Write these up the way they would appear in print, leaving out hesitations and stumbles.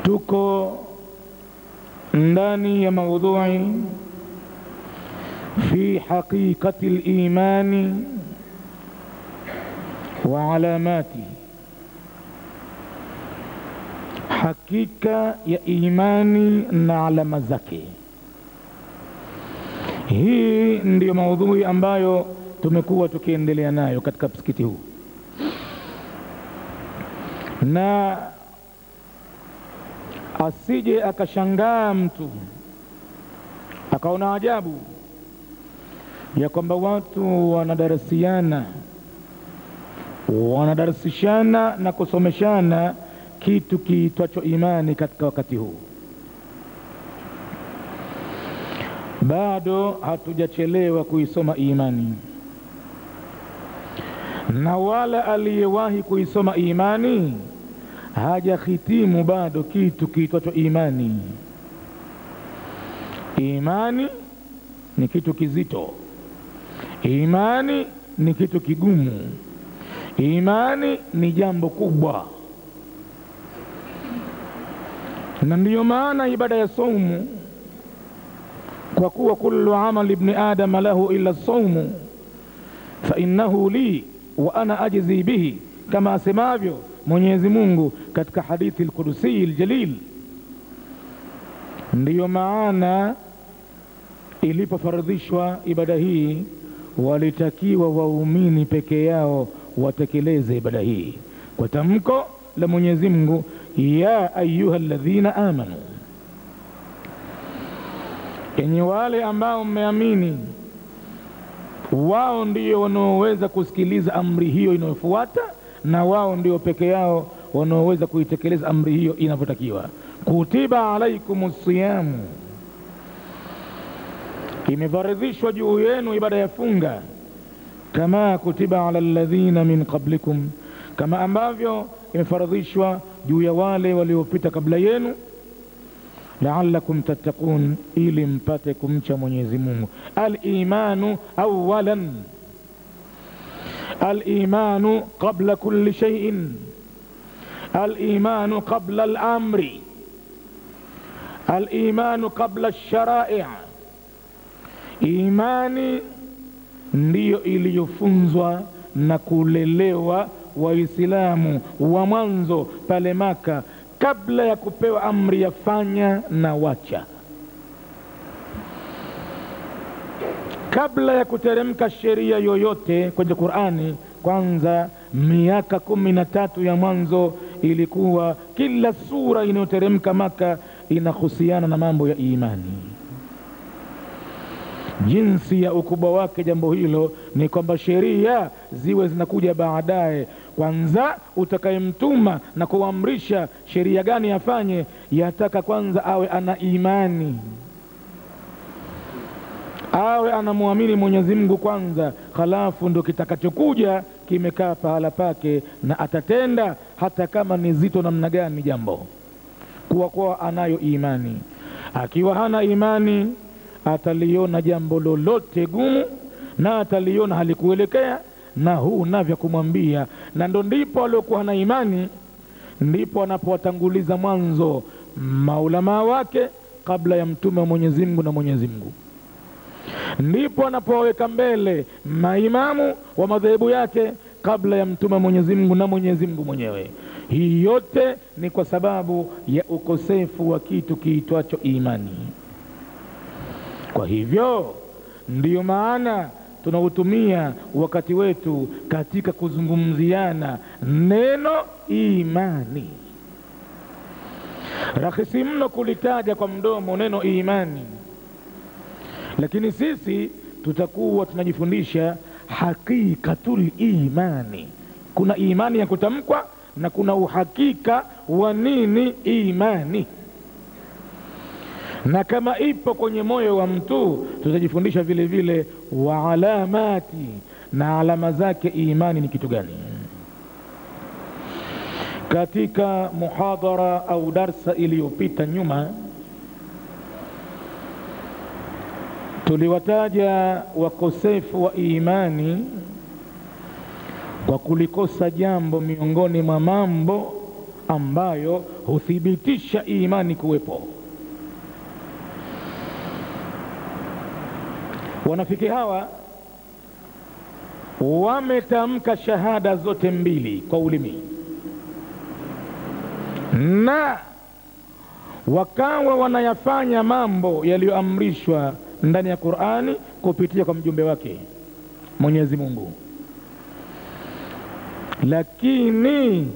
Tuko ndani ya maudhui fi haqiqati al-imani wa alamati, hakika ya imani na alama zake. Hii ndiyo maudhui ambayo tumekuwa tukiendelea nayo katika msikiti huu, na asije akashangaa mtu akaona ajabu ya kwamba watu wanadarasiana, wanadarsishana na kusomeshana kitu kiitwacho imani katika wakati huu. Bado hatujachelewa kuisoma imani, na wala aliyewahi kuisoma imani hajahitimu bado kitu kiitwacho imani. Imani ni kitu kizito, imani ni kitu kigumu, imani ni jambo kubwa. Na ndiyo maana ibada ya saumu, kwa kuwa kullu amali ibn adam lahu illa saumu fa innahu li wa ana ajzi bihi, kama asemavyo Mwenyezi Mungu katika hadithi al-Qudusi al-Jalil. Ndiyo maana ilipofaradhishwa ibada hii, walitakiwa waumini peke yao watekeleze ibada hii kwa tamko la Mwenyezi Mungu, ya ayyuhalladhina amanu, enyi wale ambao mmeamini. Wao ndio wanaoweza kusikiliza amri hiyo inayofuata, na wao ndio peke yao wanaoweza kuitekeleza amri hiyo inavyotakiwa. Kutiba alaikumus siyamu, imefaradhishwa juu yenu ibada ya funga, kama kutiba ala alladhina min qablikum, kama ambavyo imefaradhishwa juu ya wale waliopita kabla yenu, la'allakum tattaqun, ili mpate kumcha Mwenyezi Mungu. Al-imanu awalan, al-imanu qabla kulli shay'in, al-imanu qabla al-amri, al-imanu qabla ash-shara'i'. Imani ndiyo iliyofunzwa na kulelewa Waislamu wa mwanzo pale Maka, kabla ya kupewa amri ya fanya na wacha, kabla ya kuteremka sheria yoyote kwenye Qur'ani. Kwanza miaka 13 ya mwanzo ilikuwa kila sura inayoteremka Maka inahusiana na mambo ya imani. Jinsi ya ukubwa wake jambo hilo ni kwamba sheria ziwe zinakuja baadaye. Kwanza utakayemtuma na kuamrisha sheria gani afanye, yataka kwanza awe ana imani, awe anamuamini Mwenyezi Mungu kwanza, halafu ndo kitakachokuja kimekaa pahala pake na atatenda, hata kama ni zito namna gani jambo, kuwa anayo imani. Akiwa hana imani, ataliona jambo lolote gumu na ataliona halikuelekea, na huu navya kumwambia. Na ndo ndipo aliokuwa hana imani, ndipo anapowatanguliza mwanzo maulama wake kabla ya mtume wa Mwenyezi Mungu na Mwenyezi Mungu. Ndipo anapoweka mbele maimamu wa madhehebu yake kabla ya mtume wa Mwenyezi Mungu na Mwenyezi Mungu mwenyewe. Hii yote ni kwa sababu ya ukosefu wa kitu kiitwacho imani. Kwa hivyo ndiyo maana tunautumia wakati wetu katika kuzungumziana neno imani. Rahisi mno kulitaja kwa mdomo neno imani, lakini sisi tutakuwa tunajifundisha hakikatul imani. Kuna imani ya kutamkwa na kuna uhakika wa nini imani, na kama ipo kwenye moyo wa mtu tutajifundisha vile vile wa alamati, na alama zake imani ni kitu gani. Katika muhadhara au darsa iliyopita nyuma, tuliwataja wakosefu wa imani kwa kulikosa jambo miongoni mwa mambo ambayo huthibitisha imani kuwepo. Wanafiki hawa wametamka shahada zote mbili kwa ulimi, na wakawa wanayafanya mambo yaliyoamrishwa ndani ya Qur'ani kupitia kwa mjumbe wake Mwenyezi Mungu, lakini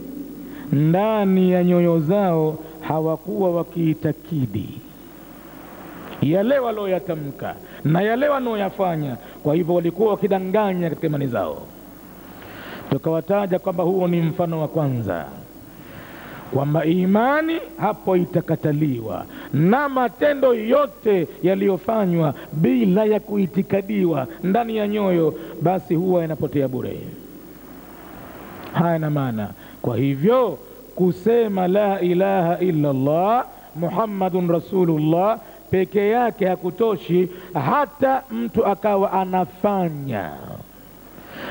ndani ya nyoyo zao hawakuwa wakiitakidi yale walioyatamka na yale wanaoyafanya. Kwa hivyo walikuwa wakidanganya katika imani zao. Tukawataja kwamba huo ni mfano wa kwanza, kwamba imani hapo itakataliwa na matendo yote yaliyofanywa bila ya kuitikadiwa ndani ya nyoyo, basi huwa yanapotea bure, hayana maana. Kwa hivyo kusema la ilaha illa Allah Muhammadun Rasulullah peke yake hakutoshi, hata mtu akawa anafanya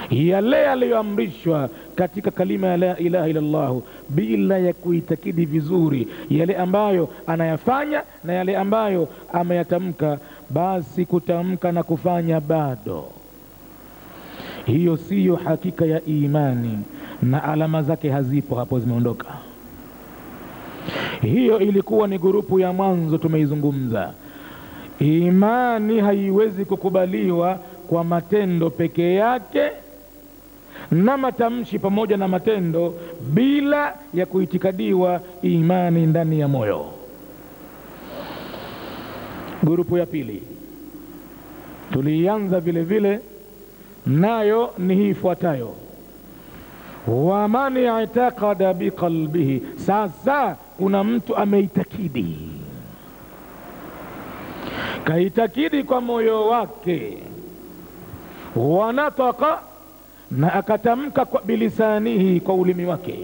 yale aliyoamrishwa katika kalima ya la ilaha illa Allah bila ya kuitakidi vizuri yale ambayo anayafanya na yale ambayo ameyatamka, basi kutamka na kufanya bado, hiyo siyo hakika ya imani, na alama zake hazipo hapo, zimeondoka. Hiyo ilikuwa ni grupu ya mwanzo tumeizungumza. Imani haiwezi kukubaliwa kwa matendo peke yake na matamshi pamoja na matendo bila ya kuitikadiwa imani ndani ya moyo. Grupu ya pili tulianza vile vile, nayo ni hii ifuatayo: wa man i'taqada biqalbihi. Sasa kuna mtu ameitakidi, kaitakidi kwa moyo wake, wanataka, na akatamka kwa bilisanihi, kwa ulimi wake,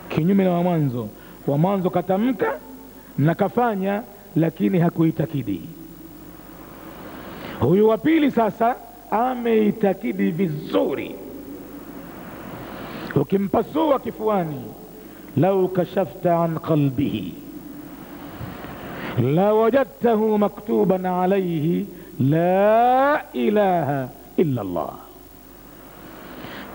kinyume na wa mwanzo katamka na kafanya, lakini hakuitakidi. Huyu wa pili sasa ameitakidi vizuri. Ukimpasua kifuani, lau kashafta an qalbihi la wajadtahu maktuban alayhi la ilaha illa Allah.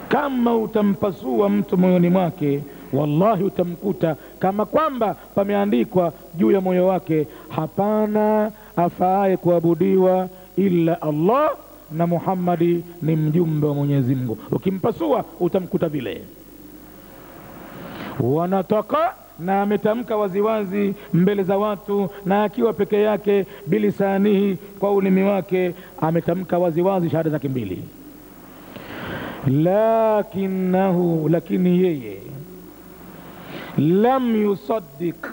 Kama utampasua mtu moyoni mwake, wallahi utamkuta kama kwamba pameandikwa juu ya moyo wake, hapana afaaye kuabudiwa illa Allah na Muhammadi ni mjumbe wa Mwenyezi Mungu. Ukimpasua utamkuta vile. Wanataka, na ametamka waziwazi mbele za watu na akiwa peke yake, bilisanihi, kwa ulimi wake ametamka waziwazi shahada zake mbili. Lakinahu, lakini yeye, lam yusaddiq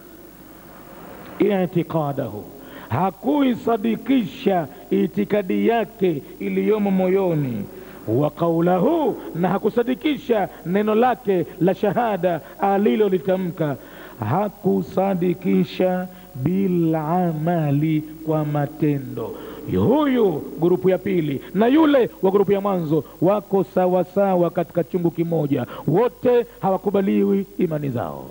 i'tiqadahu, hakuisadikisha itikadi yake iliyomo moyoni, wa qawlahu, na hakusadikisha neno lake la shahada alilolitamka, hakusadikisha bil amali, kwa matendo. Huyu grupu ya pili na yule wa grupu ya mwanzo wako sawa sawa katika chungu kimoja, wote hawakubaliwi imani zao.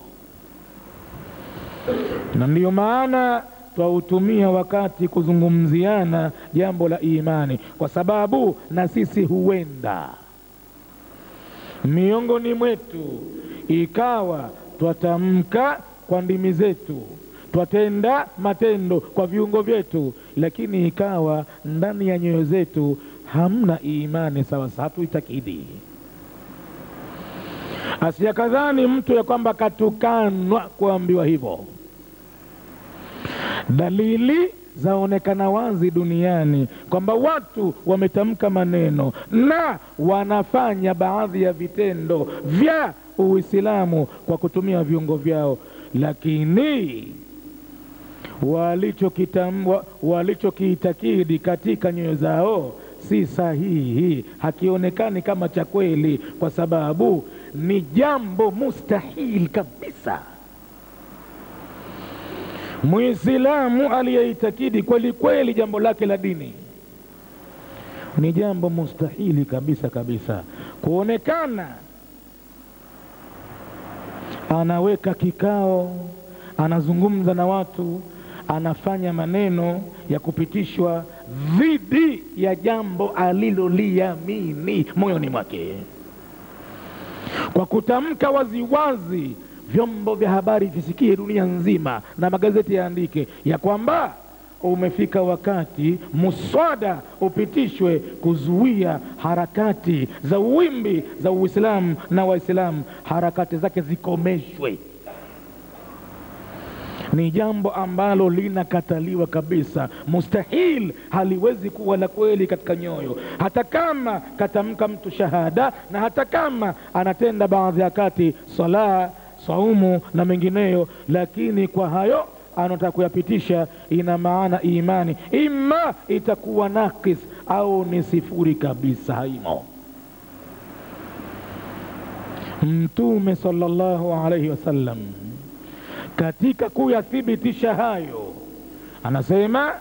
Na ndiyo maana twautumia wakati kuzungumziana jambo la imani, kwa sababu na sisi huenda miongoni mwetu ikawa twatamka kwa ndimi zetu, twatenda matendo kwa viungo vyetu, lakini ikawa ndani ya nyoyo zetu hamna imani sawa sawa, hatuitakidi. Asiyakadhani mtu ya kwamba katukanwa kuambiwa hivyo. Dalili zaonekana wazi duniani kwamba watu wametamka maneno na wanafanya baadhi ya vitendo vya Uislamu kwa kutumia viungo vyao, lakini walichokiitakidi katika nyoyo zao si sahihi, hakionekani kama cha kweli, kwa sababu ni jambo mustahil kabisa. Muislamu aliyeitakidi kweli kweli jambo lake la dini ni jambo mustahili kabisa kabisa kuonekana anaweka kikao, anazungumza na watu, anafanya maneno ya kupitishwa dhidi ya jambo aliloliamini moyoni mwake, kwa kutamka waziwazi, vyombo vya habari visikie dunia nzima na magazeti yaandike ya kwamba umefika wakati muswada upitishwe kuzuia harakati za wimbi za Uislamu na Waislamu, harakati zake zikomeshwe. Ni jambo ambalo linakataliwa kabisa, mustahil, haliwezi kuwa la kweli katika nyoyo, hata kama katamka mtu shahada na hata kama anatenda baadhi ya kati sala, saumu na mengineyo, lakini kwa hayo anataka kuyapitisha, ina maana imani ima itakuwa nakis au ni sifuri kabisa, haimo. Mtume sallallahu alayhi wasallam katika kuyathibitisha hayo anasema,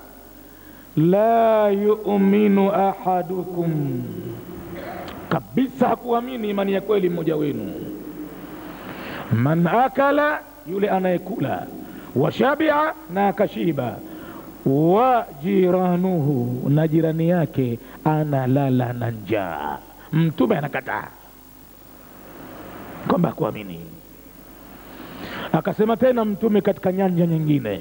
la yu'minu ahadukum, kabisa hakuamini imani ya kweli mmoja wenu, man akala, yule anayekula, washabia, na akashiba, wa jiranuhu, na jirani yake analala na njaa. Mtume anakataa kwamba hakuamini. Akasema tena Mtume katika nyanja nyingine,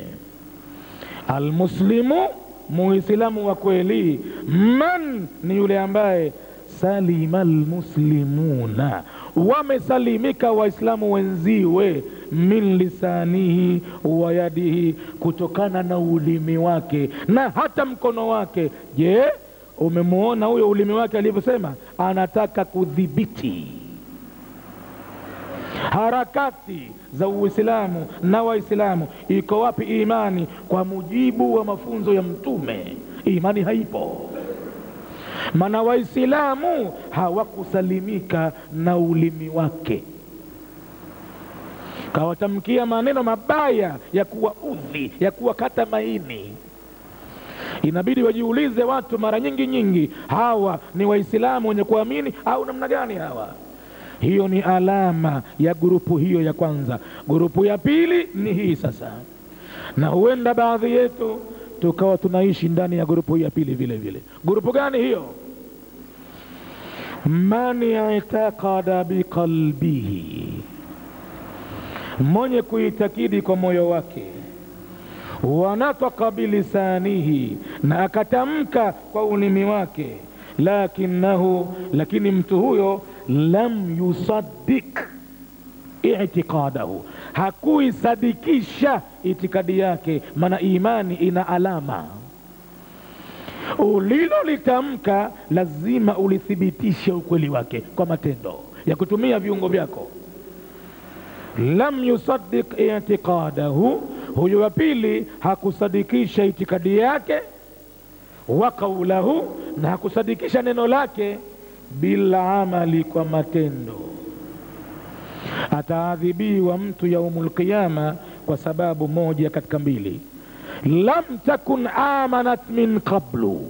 almuslimu, muislamu wa kweli, man, ni yule ambaye salima almuslimuna, wamesalimika waislamu wenziwe, min lisanihi wa yadihi, kutokana na ulimi wake na hata mkono wake. Je, umemuona huyo ulimi wake alivyosema? Anataka kudhibiti harakati za Uislamu na Waislamu. Iko wapi imani? Kwa mujibu wa mafunzo ya Mtume, imani haipo. Maana Waislamu hawakusalimika na ulimi wake, kawatamkia maneno mabaya ya kuwaudhi, ya kuwakata maini. Inabidi wajiulize watu mara nyingi, hawa ni Waislamu wenye kuamini au namna gani hawa? Hiyo ni alama ya grupu hiyo ya kwanza. Grupu ya pili ni hii sasa, na huenda baadhi yetu tukawa tunaishi ndani ya grupu ya pili vile vile. Grupu gani hiyo? Man i'taqada biqalbihi, mwenye kuitakidi kwa moyo wake, wa nataqa bilisanihi, na akatamka kwa ulimi wake, lakini mtu huyo lam yusaddiq i'tiqadahu, hakuisadikisha itikadi yake. Maana imani ina alama, ulilolitamka lazima ulithibitishe ukweli wake kwa matendo ya kutumia viungo vyako. Lam yusaddiq i'tiqadahu, huyo wa pili hakusadikisha itikadi yake, wa qawlahu, na hakusadikisha neno lake, bila amali, kwa matendo. Ataadhibiwa mtu yaumul qiyama kwa sababu moja katika mbili. Lam takun amanat min qablu,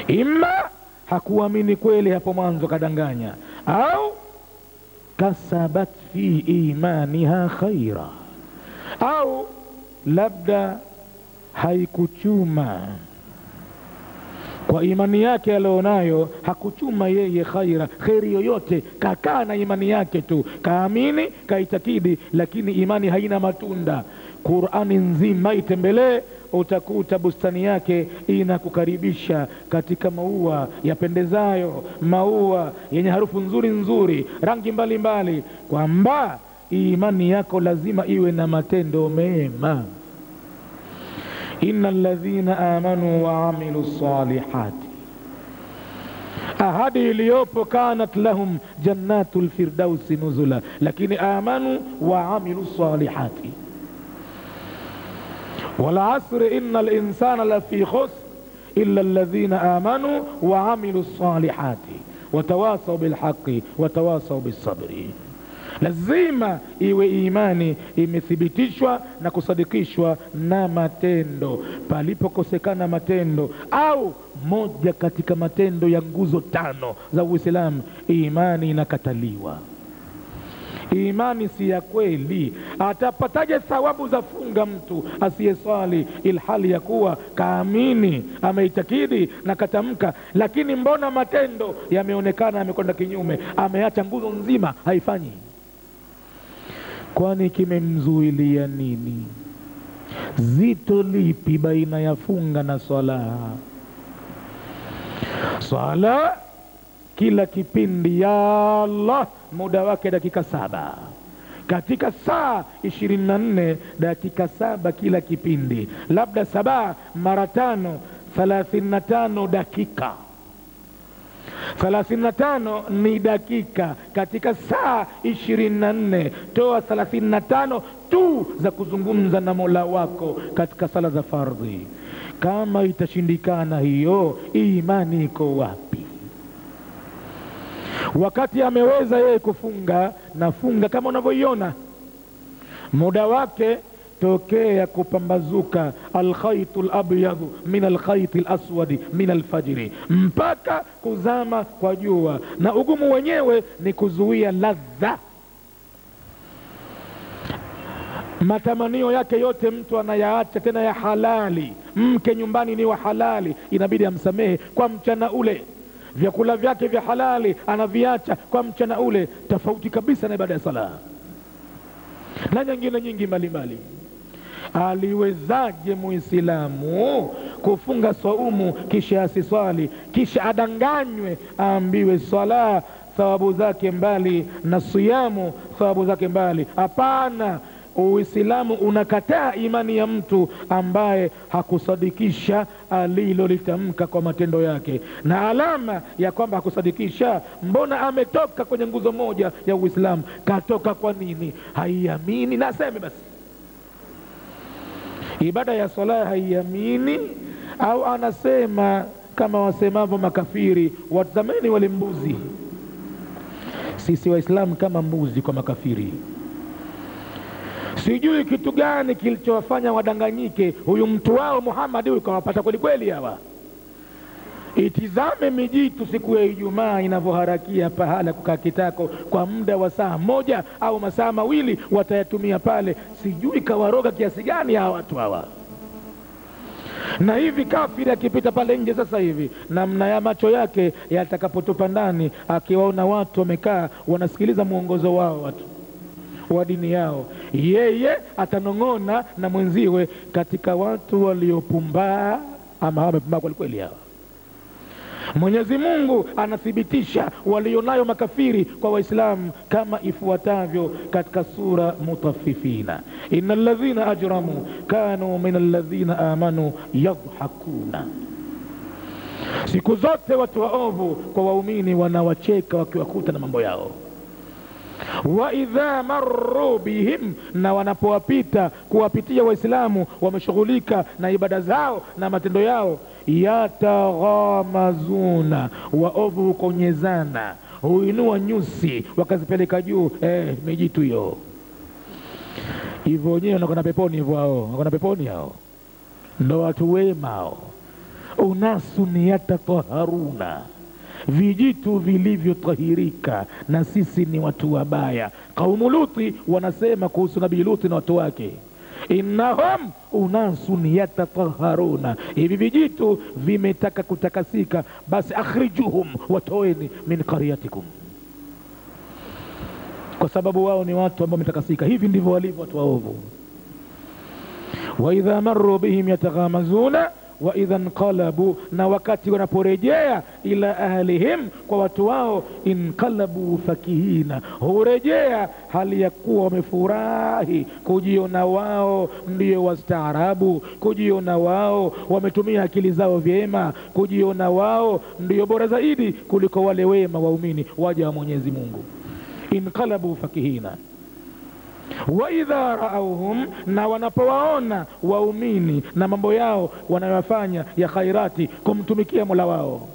imma hakuamini kweli hapo mwanzo, kadanganya, au kasabat fi imaniha khaira, au labda haikuchuma kwa imani yake alionayo, hakuchuma yeye khairi yoyote, kakaa na imani yake tu, kaamini, kaitakidi, lakini imani haina matunda. Qur'ani nzima itembelee, utakuta bustani yake inakukaribisha katika maua yapendezayo, maua yenye harufu nzuri, rangi mbalimbali, kwamba imani yako lazima iwe na matendo mema. Innal ladhina amanu wa amilu salihati, ahadi iliyopo, kanat lahum jannatul firdausi nuzula, lakini amanu wa amilu salihati. wal asri innal insana lafi khusr illa alladhina amanu wa amilu salihati watawasaw bilhaqi watawasaw bisabri. Lazima iwe imani imethibitishwa na kusadikishwa na matendo. Palipokosekana matendo au moja katika matendo ya nguzo tano za Uislamu, imani inakataliwa. imani si ya kweli. Atapataje thawabu za funga mtu asiyeswali ilhali ya kuwa kaamini, ameitakidi na katamka, lakini mbona matendo yameonekana yamekwenda kinyume, ameacha nguzo nzima haifanyi? Kwani kimemzuilia nini? Zito lipi baina ya funga na swala? Swala kila kipindi, ya Allah, muda wake dakika 7 katika saa 24, dakika 7 kila kipindi, labda 7 mara 5 35 dakika. 35 ni dakika katika saa 24, toa 35 tu za kuzungumza na Mola wako katika sala za fardhi. Kama itashindikana hiyo, imani iko wapi? Wakati ameweza yeye kufunga, na funga kama unavyoiona muda wake tokea kupambazuka alkhaitul abyadu min alkhaitil aswadi min alfajiri, mpaka kuzama kwa jua, na ugumu wenyewe ni kuzuia ladha. Matamanio yake yote mtu anayaacha, tena ya halali. Mke nyumbani ni wa halali, inabidi amsamehe kwa mchana ule. Vyakula vyake vya halali anaviacha kwa mchana ule, tofauti kabisa na ibada ya sala na nyingine nyingi mbalimbali. Aliwezaje Muislamu kufunga saumu kisha asiswali, kisha adanganywe aambiwe swala thawabu zake mbali na siyamu thawabu zake mbali? Hapana. Uislamu unakataa imani ya mtu ambaye hakusadikisha alilolitamka kwa matendo yake. Na alama ya kwamba hakusadikisha, mbona ametoka kwenye nguzo moja ya Uislamu? Katoka kwa nini? Haiamini, na aseme basi ibada ya swala haiamini, au anasema kama wasemavyo makafiri, watazameni wale mbuzi. Sisi Waislamu kama mbuzi kwa makafiri. Sijui kitu gani kilichowafanya wadanganyike. Huyu mtu wao Muhammad huyu kawapata kweli kweli hawa. Itizame mijitu siku ya Ijumaa inavyoharakia pahala kukaa kitako kwa muda wa saa moja au masaa mawili watayatumia pale. Sijui kawaroga kiasi gani hawa watu hawa. Na hivi kafiri akipita pale nje sasa hivi, namna ya macho yake yatakapotupa ndani, akiwaona watu wamekaa wanasikiliza muongozo wao watu wa dini yao, yeye atanong'ona na mwenziwe katika watu waliopumbaa, ama wamepumbaa kweli kweli hawa. Mwenyezi Mungu anathibitisha walionayo makafiri kwa Waislamu kama ifuatavyo katika sura Mutaffifina: innal ladhina ajramu kanu minal ladhina amanu yadhhakuna. Siku zote watu waovu kwa waumini wanawacheka wakiwakuta na mambo yao. Wa idha marru bihim, na wanapowapita kuwapitia Waislamu wameshughulika na ibada zao na matendo yao, yataghamazuna, waovu konyezana, huinua nyusi wakazipeleka juu. Mijitu hiyo hivyo wenyewe wanakwenda peponi, hivyo hao wanakwenda peponi, hao ndo watu wema hao. Unasun yatataharuna, vijitu vilivyotahirika, na sisi ni watu wabaya. Kaumu Luti wanasema kuhusu Nabii Luti na watu wake, innahum unasun yatataharuna, hivi vijitu vimetaka kutakasika, basi akhrijuhum, watoeni min qaryatikum, kwa sababu wao ni watu ambao wametakasika. Hivi ndivyo walivyo watu waovu. Wa idha marru bihim yataghamazuna wa idha nqalabu, na wakati wanaporejea ila ahlihim, kwa watu wao, inqalabu fakihina, hurejea hali ya kuwa wamefurahi, kujiona wao ndio wastaarabu, kujiona wao wametumia akili zao vyema, kujiona wao ndio bora zaidi kuliko wale wema waumini waja wa Mwenyezi Mungu. Inqalabu fakihina. Wa idha raauhum, na wanapowaona waumini na mambo yao wanayofanya ya khairati kumtumikia Mola wao,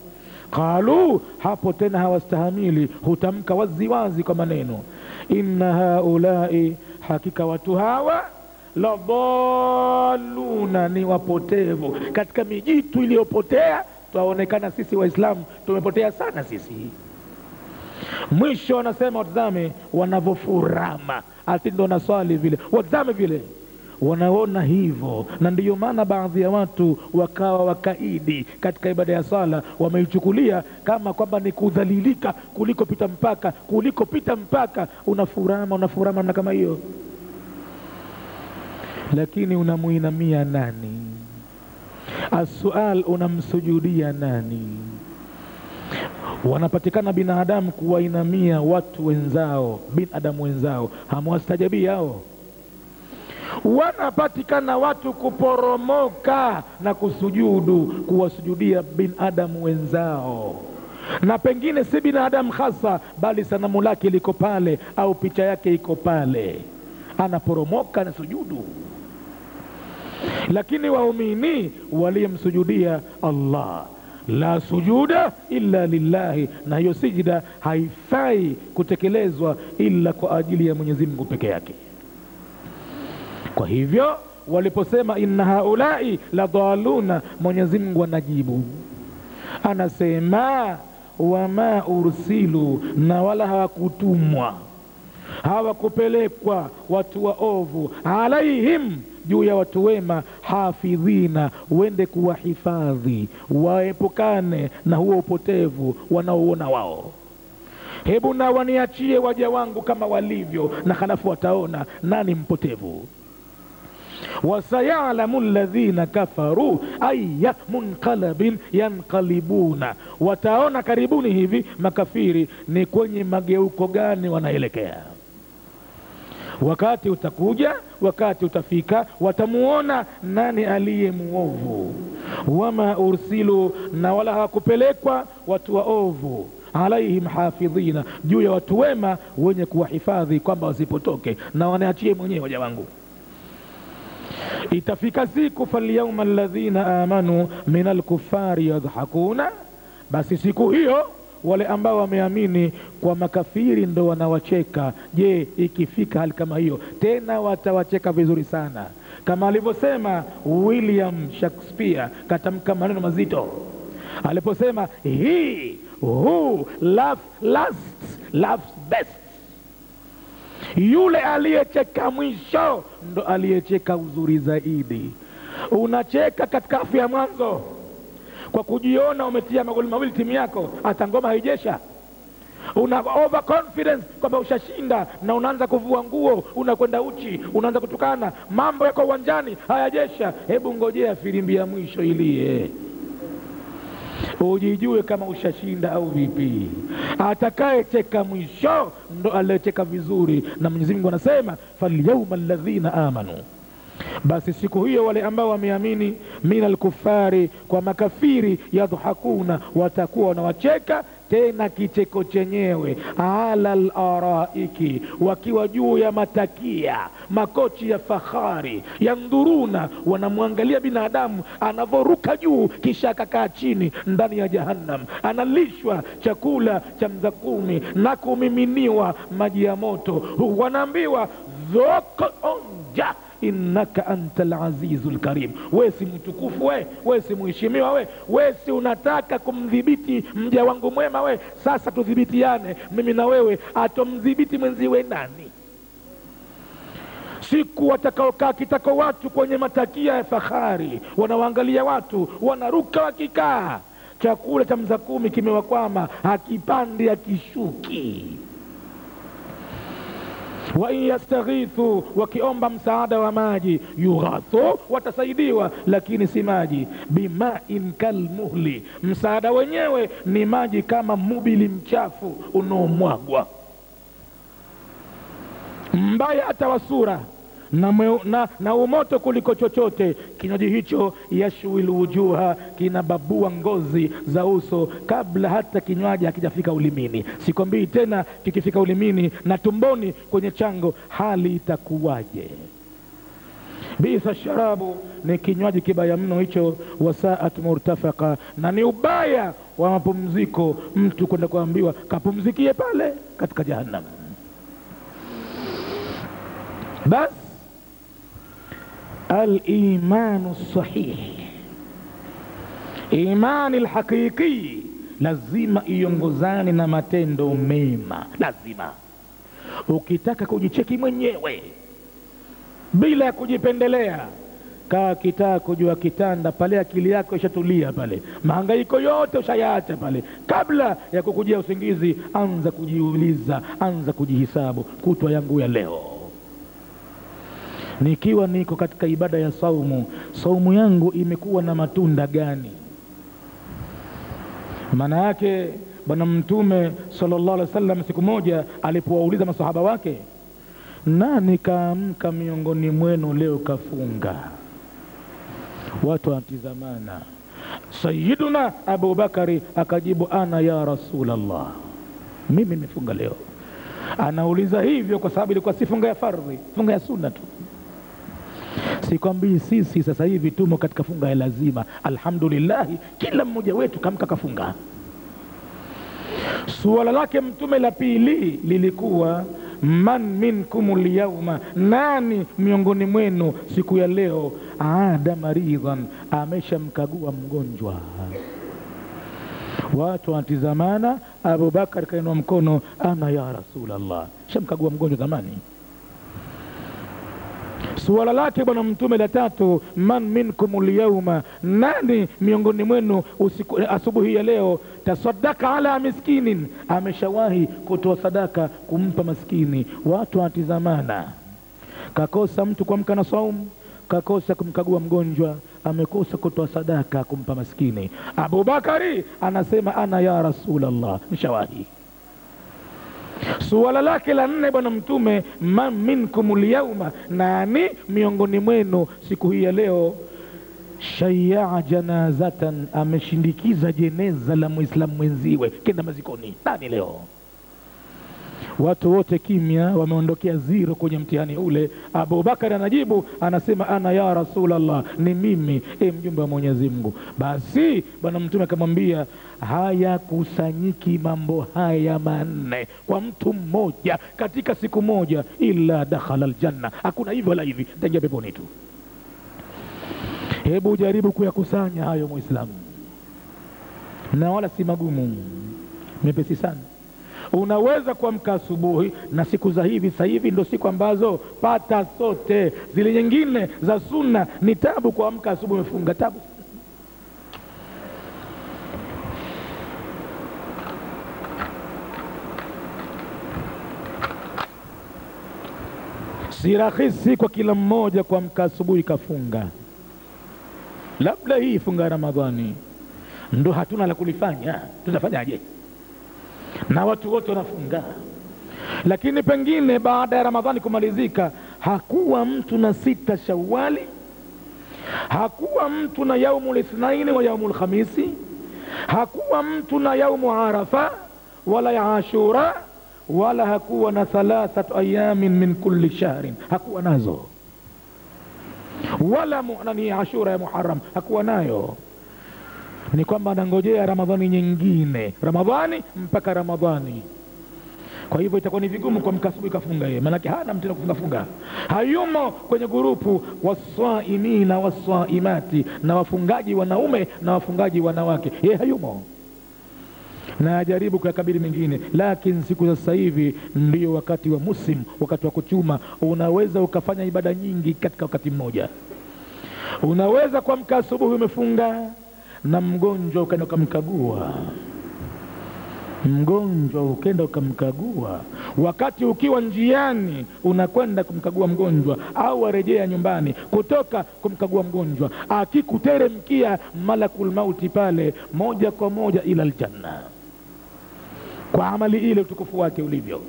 qalu, hapo tena hawastahamili, hutamka waziwazi kwa maneno, inna haulai, hakika watu hawa, la dhaluna, ni wapotevu. Katika mijitu iliyopotea twaonekana sisi Waislamu tumepotea sana sisi. Mwisho wanasema watazame wanavofurama, ati ndo na swali vile, watazame vile wanaona hivyo. Na ndiyo maana baadhi ya watu wakawa wakaidi katika ibada ya sala, wameichukulia kama kwamba ni kudhalilika kuliko pita mpaka unafurama na kama hiyo. Lakini unamuinamia nani? As-sual, unamsujudia nani? Wanapatikana binadamu kuwainamia watu wenzao, binadamu wenzao, hamwastajabi hao. Wanapatikana watu kuporomoka na kusujudu, kuwasujudia binadamu wenzao, na pengine si binadamu hasa, bali sanamu lake liko pale au picha yake iko pale, anaporomoka na sujudu. Lakini waumini waliyemsujudia Allah, la sujuda illa lillahi, na hiyo sijida haifai kutekelezwa illa kwa ajili ya Mwenyezi Mungu peke yake. Kwa hivyo waliposema inna haulai la dhaluna, Mwenyezi Mungu anajibu, anasema wama ursilu, na wala hawakutumwa, hawakupelekwa watu waovu, alaihim, juu ya watu wema, hafidhina, wende kuwahifadhi, waepukane na huo upotevu wanaoona wao. Hebu na waniachie waja wangu kama walivyo, na halafu wataona nani mpotevu. wasayalamu alladhina kafaru ayya munqalabin yanqalibuna, wataona karibuni hivi makafiri ni kwenye mageuko gani wanaelekea. Wakati utakuja, wakati utafika, watamuona nani aliye muovu. Wama ursilu, na wala hawakupelekwa watu waovu, alaihim hafidhina, juu ya watu wema wenye kuwahifadhi kwamba wasipotoke, na wanaachie mwenyewe waja wangu. Itafika siku, falyawma alladhina amanu minal kuffari yadhakuna, basi siku hiyo wale ambao wameamini kwa makafiri ndo wanawacheka. Je, ikifika hali kama hiyo tena watawacheka vizuri sana, kama alivyosema William Shakespeare, katamka maneno mazito aliposema he who laughs best, yule aliyecheka mwisho ndo aliyecheka uzuri zaidi. Unacheka katika afu ya mwanzo kwa kujiona umetia magoli mawili timu yako, hata ngoma haijesha, una overconfidence kwamba ushashinda, na unaanza kuvua nguo, unakwenda uchi, unaanza kutukana, mambo yako uwanjani hayajesha. Hebu ngojea filimbi ya mwisho ilie, ujijue kama ushashinda au vipi. Atakaye cheka mwisho ndo aliyecheka vizuri, na Mwenyezi Mungu anasema falyawma alladhina amanu, basi siku hiyo wale ambao wameamini minal kufari, kwa makafiri, yadhakuna, watakuwa wanawacheka, tena kicheko chenyewe, ala al-araiki, wakiwa juu ya matakia, makochi ya fahari, yandhuruna, wanamwangalia binadamu anavoruka juu kisha akakaa chini ndani ya jahannam, analishwa chakula cha mzakumi na kumiminiwa maji ya moto. Wanaambiwa dhoko, onja, innaka antal azizul karim, wewe si mtukufu, wewe si mheshimiwa, wewe si unataka kumdhibiti mja wangu mwema, sasa tudhibitiane mimi na wewe, atomdhibiti mwenziwe nani? Siku watakaokaa kitako watu kwenye matakia ya fahari, wanawaangalia watu wanaruka wakikaa, chakula cha mzakumi kimewakwama, hakipandi hakishuki. wa yastaghithu, wakiomba msaada wa maji, yughathu, watasaidiwa, lakini si maji, bima'in kalmuhli, msaada wenyewe ni maji kama mubili mchafu unaomwagwa, mbaya hata wasura na umoto kuliko chochote. Kinywaji hicho yashwil wujuha, kinababua ngozi za uso kabla hata kinywaji hakijafika ulimini. Sikwambii tena kikifika ulimini na tumboni kwenye chango hali itakuwaje. Bisa sharabu, ni kinywaji kibaya mno hicho. Wasaat murtafaka, na ni ubaya wa mapumziko mtu kwenda kuambiwa kapumzikie pale katika jahannam. Bas al-imanu sahih, imani al-haqiqi lazima iongozane na matendo mema. Lazima ukitaka kujicheki mwenyewe bila kujipendelea, kaa kitako juu ya kitanda pale, akili yako ishatulia pale, mahangaiko yote ushayaacha pale. Kabla ya kukujia usingizi, anza kujiuliza, anza kujihisabu, kutwa yangu ya leo nikiwa niko katika ibada ya saumu yangu imekuwa na matunda gani? Maana yake Bwana Mtume sallallahu alaihi wasallam siku moja alipowauliza masahaba wake, nani kaamka miongoni mwenu leo kafunga? Watu wanatizamana. Sayyiduna Abu Bakari akajibu, ana ya Rasulallah, mimi nimefunga leo. Anauliza hivyo kwa sababu ilikuwa si funga ya fardhi, funga ya sunna tu. Sikwambii sisi sasa hivi tumo katika funga ya lazima. Alhamdulillah, kila mmoja wetu kamka kafunga. Suala lake Mtume la pili lilikuwa, man minkumul yawma, nani miongoni mwenu siku ya leo aada maridhan, ameshamkagua mgonjwa? Watu wanatizamana. Abu Bakar kainua mkono, ana ya Rasulallah, shamkagua mgonjwa zamani. Suala lake Bwana Mtume la tatu, man minkumul yawma, nani miongoni mwenu asubuhi ya leo tasaddaka ala miskinin, ameshawahi kutoa sadaka kumpa maskini? Watu wanatizamana. Kakosa mtu kuamka na saumu, kakosa kumkagua mgonjwa, amekosa kutoa sadaka kumpa maskini. Abu Bakari anasema, ana ya Rasulallah, nishawahi. Suala lake la nne Bwana Mtume, man minkumul yawma, nani miongoni mwenu siku hii ya leo shay'a janazatan, ameshindikiza jeneza la Muislamu mwenziwe kenda mazikoni? Nani leo? Watu wote kimya, wameondokea zero kwenye mtihani ule. Abu Bakar anajibu, anasema, ana ya Rasulallah, ni mimi, mjumbe wa Mwenyezi Mungu. Basi Bwana Mtume akamwambia, haya kusanyiki mambo haya manne kwa mtu mmoja katika siku moja, illa dakhala aljanna, hakuna hivyo wala hivi, taingia peponi tu. Hebu jaribu kuyakusanya hayo Muislamu, na wala si magumu, mepesi sana. Unaweza kuamka asubuhi, na siku za hivi sasa hivi ndio siku ambazo pata sote. Zile nyingine za sunna ni tabu kuamka asubuhi umefunga, tabu. Si rahisi kwa kila mmoja kuamka asubuhi kafunga. Labda hii funga Ramadhani ndo hatuna la kulifanya, tutafanyaje? Na watu wote wanafunga. Lakini pengine baada ya Ramadhani kumalizika, hakuwa mtu na 6 Shawwali, hakuwa mtu na yaumul ithnaini wa yaumul khamisi, hakuwa mtu na yaumu Arafa wala ya Ashura, wala hakuwa na 3 ayamin min kulli shahrin, hakuwa nazo. Wala nani Ashura ya Muharram, hakuwa nayo. Ni kwamba anangojea Ramadhani nyingine, Ramadhani mpaka Ramadhani. Kwa hivyo itakuwa ni vigumu kwa mkasubi kafunga yeye, maana hana mtendo kufunga. Hayumo kwenye grupu waswaimina waswaimati, na wafungaji wanaume na wafungaji wanawake, yeye hayumo. Na ajaribu kuyakabili mengine. Lakini siku za sasa hivi ndio wakati wa musim, wakati wa kuchuma. Unaweza ukafanya ibada nyingi katika wakati mmoja. Unaweza kuamka asubuhi umefunga, na mgonjwa ukaenda ukamkagua. Mgonjwa ukaenda ukamkagua, wakati ukiwa njiani unakwenda kumkagua mgonjwa, au warejea nyumbani kutoka kumkagua mgonjwa, akikuteremkia malakul mauti pale, moja kwa moja ila aljanna, kwa amali ile utukufu wake ulivyo.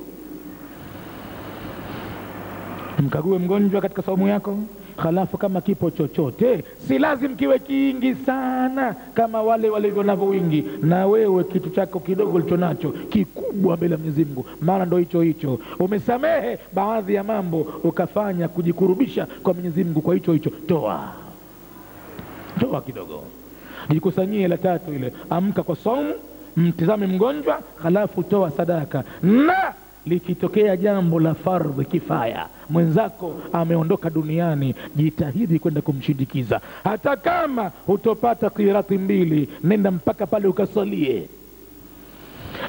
Mkague mgonjwa katika saumu yako. Halafu kama kipo chochote, si lazim kiwe kingi sana kama wale walivyo navyo wingi, na wewe kitu chako kidogo ulicho nacho kikubwa mbele ya Mwenyezi Mungu, maana ndo hicho umesamehe baadhi ya mambo ukafanya kujikurubisha kwa Mwenyezi Mungu, kwa hicho toa kidogo, jikusanyie. La tatu ile, amka kwa saumu, mtizame mgonjwa, halafu toa sadaka. Na likitokea jambo la fardhi kifaya, mwenzako ameondoka duniani, jitahidi kwenda kumshindikiza. Hata kama hutopata qirati 2, nenda mpaka pale ukasalie.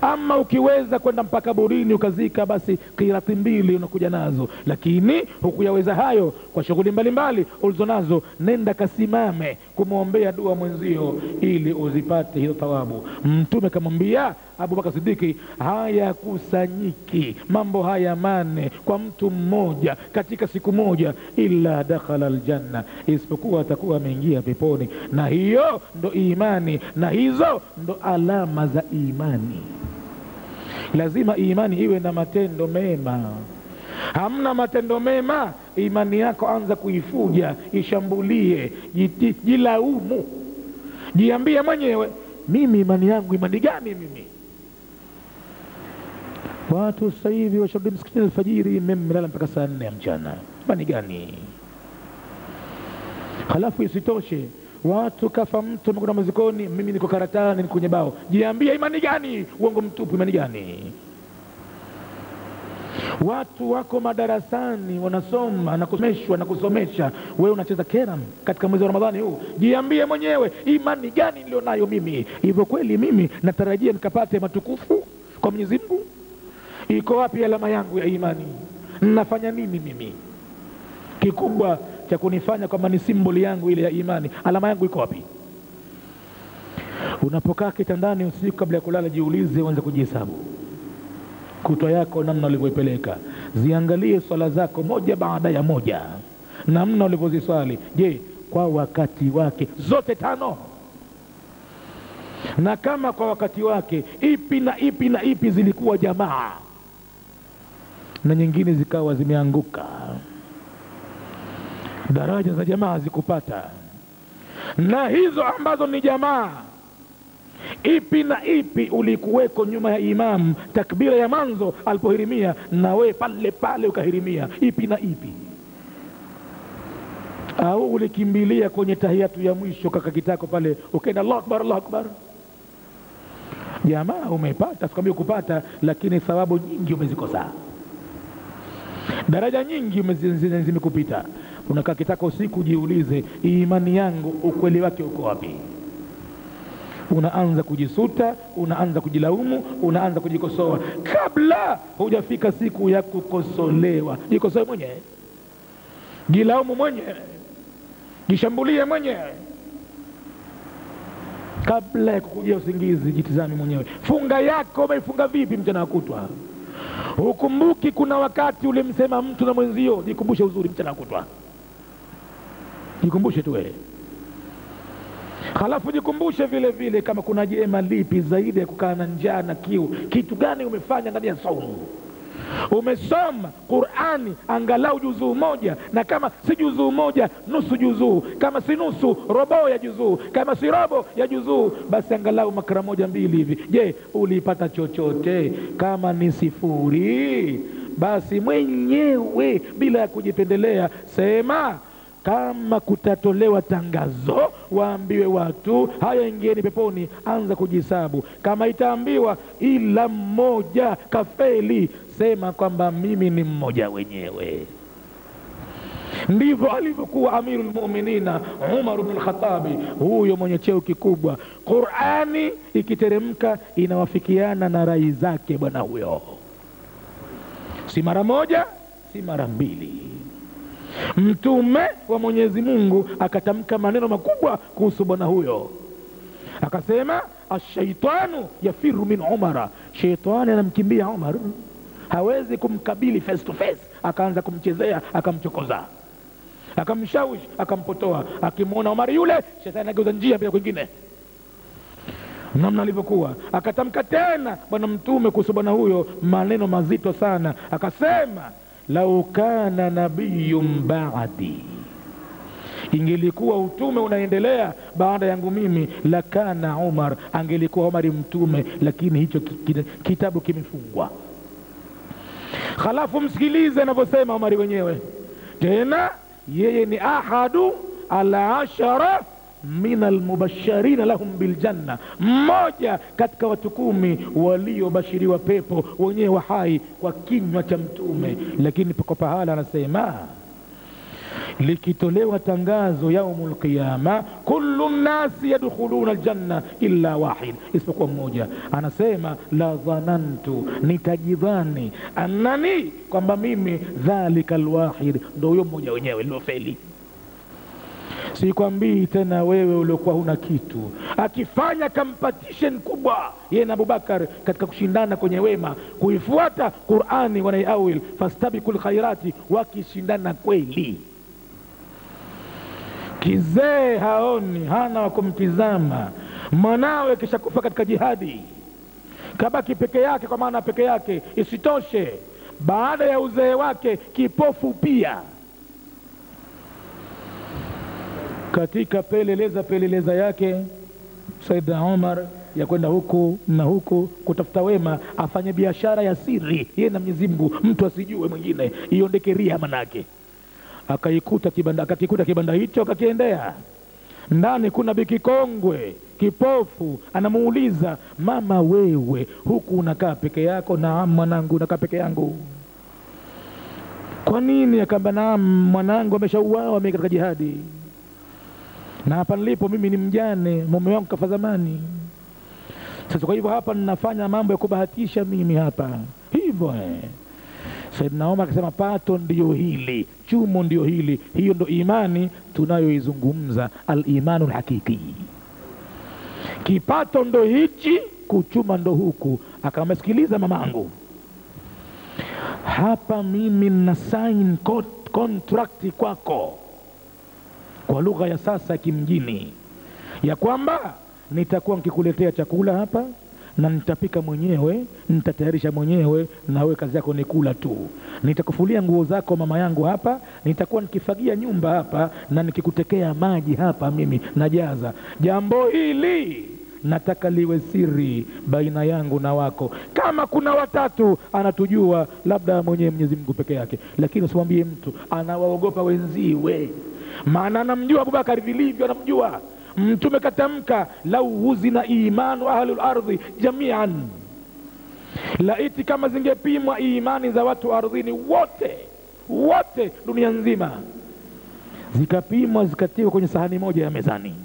Ama ukiweza kwenda mpaka burini ukazika, basi qirati 2 unakuja nazo. Lakini hukuyaweza hayo kwa shughuli mbalimbali ulizonazo, nenda kasimame kumwombea dua mwenzio ili uzipate hizo thawabu. Mtume kamwambia Abu Bakar Siddiqi, haya kusanyiki mambo haya mane kwa mtu mmoja katika siku moja, illa dakhala aljanna, isipokuwa atakuwa ameingia peponi. Na hiyo ndo imani, na hizo ndo alama za imani. Lazima imani iwe na matendo mema. Hamna matendo mema, imani yako anza kuifuja, ishambulie, jilaumu, jiambie mwenyewe, mimi imani yangu imani gani mimi? Watu sasa hivi washarudi msikitini alfajiri, mimi mlala mpaka saa 4 ya mchana, imani gani? Halafu isitoshe watu kafa mtu mkuna mazikoni, mimi niko karatani, niko kwenye bao. Jiambia imani gani? Uongo mtupu, imani gani? Watu wako madarasani wanasoma na kusomesha, wewe unacheza keram katika mwezi wa Ramadhani huu. Jiambie mwenyewe, imani gani nilionayo mimi? Hivyo kweli mimi natarajia nikapate matukufu kwa Mwenyezi Mungu? Iko wapi alama yangu ya imani? Nafanya nini mimi kikubwa cha kunifanya kwamba ni simboli yangu ile ya imani? Alama yangu iko wapi? Unapokaa kitandani usiku kabla ya kulala, jiulize, uanze kujihesabu kutwa yako namna ulivyoipeleka. Ziangalie swala zako moja baada ya moja, namna ulivyoziswali. Je, kwa wakati wake zote 5? Na kama kwa wakati wake, ipi na ipi na ipi zilikuwa jamaa na nyingine zikawa zimeanguka, daraja za jamaa zikupata? Na hizo ambazo ni jamaa, ipi na ipi ulikuweko nyuma ya imam takbira ya manzo alipohirimia, na we pale pale ukahirimia? Ipi na ipi? Au ulikimbilia kwenye tahiyatu ya mwisho kakakitako pale ukaenda Allahu Akbar, Allahu Akbar? Jamaa umepata, sikwambia kupata, lakini thawabu nyingi umezikosa, daraja nyingi zimekupita. Unakaa kitako usiku, jiulize, imani yangu ukweli wake uko wapi? Unaanza kujisuta, unaanza kujilaumu, unaanza kujikosoa kabla hujafika siku ya kukosolewa. Jikosoe mwenyewe, jilaumu mwenyewe, jishambulie mwenyewe. Kabla ya kukujia usingizi, jitizame mwenyewe, funga yako umeifunga vipi mchana kutwa? Ukumbuki kuna wakati ulimsema mtu na mwenzio, jikumbushe uzuri mchana kutwa, jikumbushe tu wewe. Halafu jikumbushe vile vile kama kuna jema lipi zaidi ya kukaa na njaa na kiu. Kitu gani umefanya ndani ya saumu? Umesoma Qur'ani angalau juzuu moja, na kama si juzuu moja, nusu juzuu, kama si nusu, robo ya juzuu, kama si robo ya juzuu, basi angalau makra 1-2 hivi. Je, ulipata chochote? Kama ni 0, basi mwenyewe bila ya kujipendelea sema, kama kutatolewa tangazo waambiwe watu haya ingieni peponi, anza kujihesabu. Kama itaambiwa ila mmoja kafeli, sema kwamba mimi ni mmoja wenyewe. Ndivyo alivyokuwa Amirul Mu'minina Umar ibn al-Khattab, huyo mwenye cheo kikubwa. Qur'ani ikiteremka inawafikiana na rai zake bwana huyo, si mara moja, si mara 2. Mtume wa Mwenyezi Mungu akatamka maneno makubwa kuhusu bwana huyo, akasema, ash-shaytanu yafiru min Umara, shaytani anamkimbia Umar, hawezi kumkabili face to face. Akaanza kumchezea, akamchokoza, akamshawishi, akampotoa. Akimwona Umar yule, shetani anageuza njia pia kwingine, namna alivyokuwa. Akatamka tena bwana mtume kuhusu bwana huyo maneno mazito sana, akasema, lau kana nabiyyun ba'di, ingelikuwa utume unaendelea baada yangu mimi, la kana Umar, angelikuwa Umar mtume, lakini hicho kitabu kimefungwa. Halafu msikilize anavyosema Umar wenyewe tena, yeye ni ahadu al-ashara min al-mubashirin lahum bil janna, mmoja katika watu 10 waliobashiriwa pepo wenyewe wa hai kwa kinywa cha mtume. Lakini pako pahala anasema, likitolewa tangazo yaumul qiyama, kullu nnasi yadkhuluna aljanna illa wahid, isipokuwa mmoja. Anasema la dhanantu, nitajidhani, annani, kwamba mimi dhalika alwahid, ndio huyo mmoja wenyewe nilofeli. Sikwambii tena wewe uliokuwa huna kitu. Akifanya competition kubwa yeye na Abubakar katika kushindana kwenye wema, kuifuata Qur'ani, wanaiawil fastabiqul khairati, wakishindana kweli. Kizee haoni, hana wa kumtizama, mwanawe kisha kufa katika jihadi, kabaki peke yake, kwa maana peke yake. Isitoshe baada ya uzee wake kipofu pia. Katika peleleza yake Saidna Umar ya kwenda huku na huku kutafuta wema, afanye biashara ya siri yeye na Mwenyezi Mungu, mtu asijue mwingine, iondeke ria manake. Akakikuta kibanda hicho, akakiendea. Ndani kuna biki kongwe kipofu, anamuuliza, mama wewe huku unakaa peke yako? Naam mwanangu, nakaa peke yangu. Kwa nini? Akamba, naam mwanangu ameshauawa katika jihadi, na hapa nilipo mimi ni mjane, mume wangu kafa zamani. Sasa kwa hivyo hapa ninafanya mambo ya kubahatisha mimi hapa hivyo. Saidna Umar akasema, pato ndio hili, chumo ndio hili, hiyo ndio imani tunayoizungumza, al-imanul hakiki. Kipato ndo hichi, kuchuma ndo huku. Akamsikiliza mamangu, hapa mimi na sign contract kwako, kwa lugha ya sasa kimjini, ya kwamba nitakuwa nikikuletea chakula hapa na nitapika mwenyewe, nitatayarisha mwenyewe, na wewe kazi yako ni kula tu. Nitakufulia nguo zako mama yangu hapa, nitakuwa nikifagia nyumba hapa, na nikikutekea maji hapa mimi najaza. Jambo hili nataka liwe siri baina yangu na wako. Kama kuna watatu anatujua, labda mwenyewe Mwenyezi Mungu peke yake, lakini usimwambie mtu. Anawaogopa wenziwe, maana anamjua Abubakar vilivyo, anamjua. Mtume katamka, lau huzina imanu ahlul ardhi jami'an, laiti kama zingepimwa imani za watu ardhini wote dunia nzima, zikapimwa zikatiwa kwenye sahani moja ya mezani,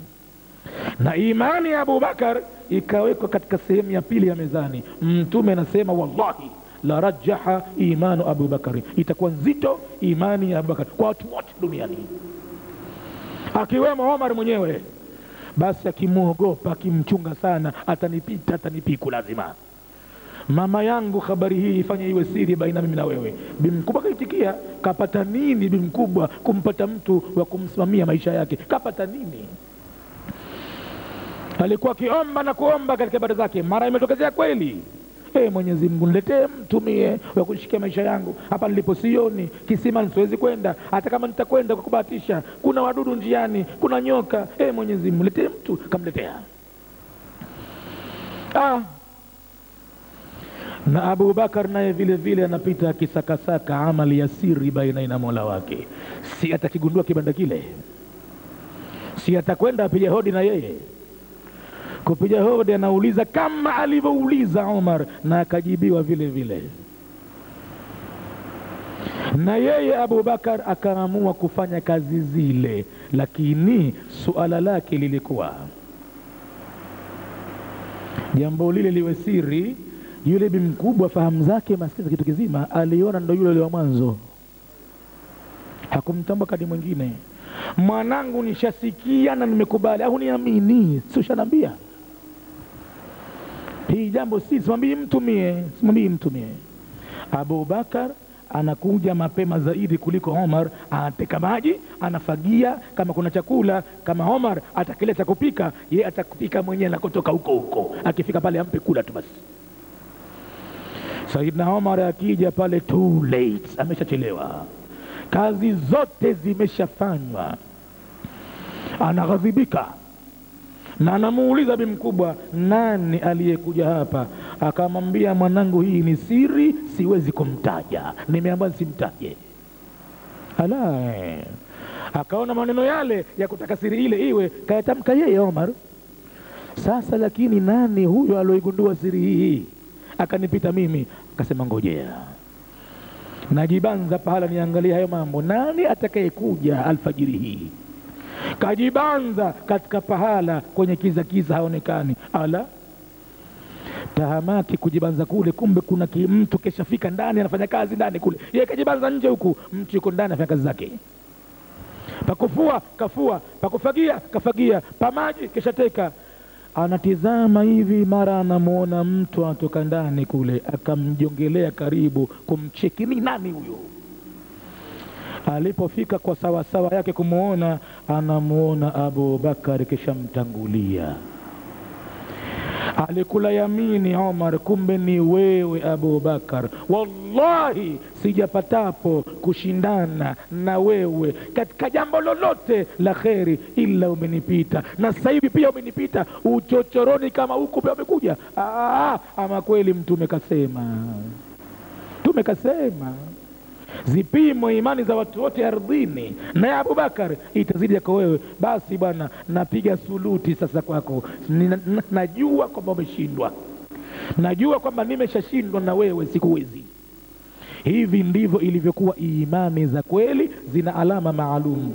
na imani ya Abubakar ikawekwa katika sehemu ya pili ya mezani, Mtume anasema wallahi la rajaha imanu Abubakar, itakuwa nzito imani ya Abubakar kwa watu wote duniani, akiwemo Omar mwenyewe. Basi akimuogopa, akimchunga sana, atanipita, atanipiku lazima. Mama yangu, habari hii ifanye iwe siri baina mimi na wewe. Bimkubwa kaitikia, kapata nini bimkubwa kumpata mtu wa kumsimamia maisha yake? Kapata nini? Alikuwa kiomba na kuomba katika ibada zake, mara imetokezea kweli, Mwenyezi Mungu niletee mtu mie wa kushikia maisha yangu. Hapa nilipo sioni kisima, siwezi kwenda, hata kama nitakwenda kwa kubahatisha kuna wadudu njiani, kuna nyoka. Mwenyezi Mungu niletee mtu. Kamletea. Na Abu Bakar naye vile vile anapita akisakasaka amali ya siri baina na Mola wake. Si atakigundua kibanda kile, si atakwenda apiga hodi na yeye. Kupiga hodi anauliza kama alivyouliza Umar, na akajibiwa vile vile. Na yeye Abu Bakar akaamua kufanya kazi zile, lakini suala lake lilikuwa jambo lile liwe siri. Yule bi mkubwa fahamu zake maskini kitu kizima, aliona ndo yule wa mwanzo, hakumtambua kadi mwingine. Mwanangu, nishasikia na nimekubali, au niamini, si ushanambia hii jambo? Si simwambii mtu mie. Abu Bakar anakuja mapema zaidi kuliko Omar, anateka maji, anafagia, kama kuna chakula, kama Omar atakileta kupika, yeye atakupika mwenyewe na kutoka huko. Akifika pale ampe kula tu basi. Saidna Omar akija pale too late, ameshachelewa, kazi zote zimeshafanywa, anaghadhibika na anamuuliza bi mkubwa, nani aliyekuja hapa? Akamwambia, mwanangu, hii ni siri, siwezi kumtaja, nimeambiwa simtaje. Akaona maneno yale ya kutaka siri ile iwe kayatamka yeye Omar. Sasa lakini nani huyo aliyegundua siri hii? Akanipita mimi. Akasema, ngojea najibanza pahala niangalia hayo mambo, nani atakayekuja alfajiri hii? Kajibanza katika pahala kwenye kiza kiza, haonekani. Ala, tahamaki kujibanza kule, kumbe kuna mtu keshafika ndani anafanya kazi ndani kule, yeye kajibanza nje huku, mtu yuko ndani anafanya kazi zake. Pakufua kafua, pakufagia kafagia, pamaji keshateka. Anatizama hivi, mara anamuona mtu atoka ndani kule, akamjongelea karibu kumcheki, ni nani huyo? Alipofika kwa sawasawa yake kumuona, anamuona Abu Bakar kishamtangulia. Alikula yamini Omar, kumbe ni wewe Abu Bakar. Wallahi sijapatapo kushindana na wewe katika jambo lolote la kheri ila umenipita, na sasa hivi pia umenipita uchochoroni kama huku pia umekuja. Ama kweli mtume kasema zipimo imani za watu wote ardhini, na ya Abu Bakar itazidi yako wewe. Basi bwana, napiga suluti sasa kwako. Najua kwamba umeshindwa, najua kwamba nimeshashindwa na wewe sikuwezi. Hivi ndivyo ilivyokuwa imani za kweli, zina alama maalum.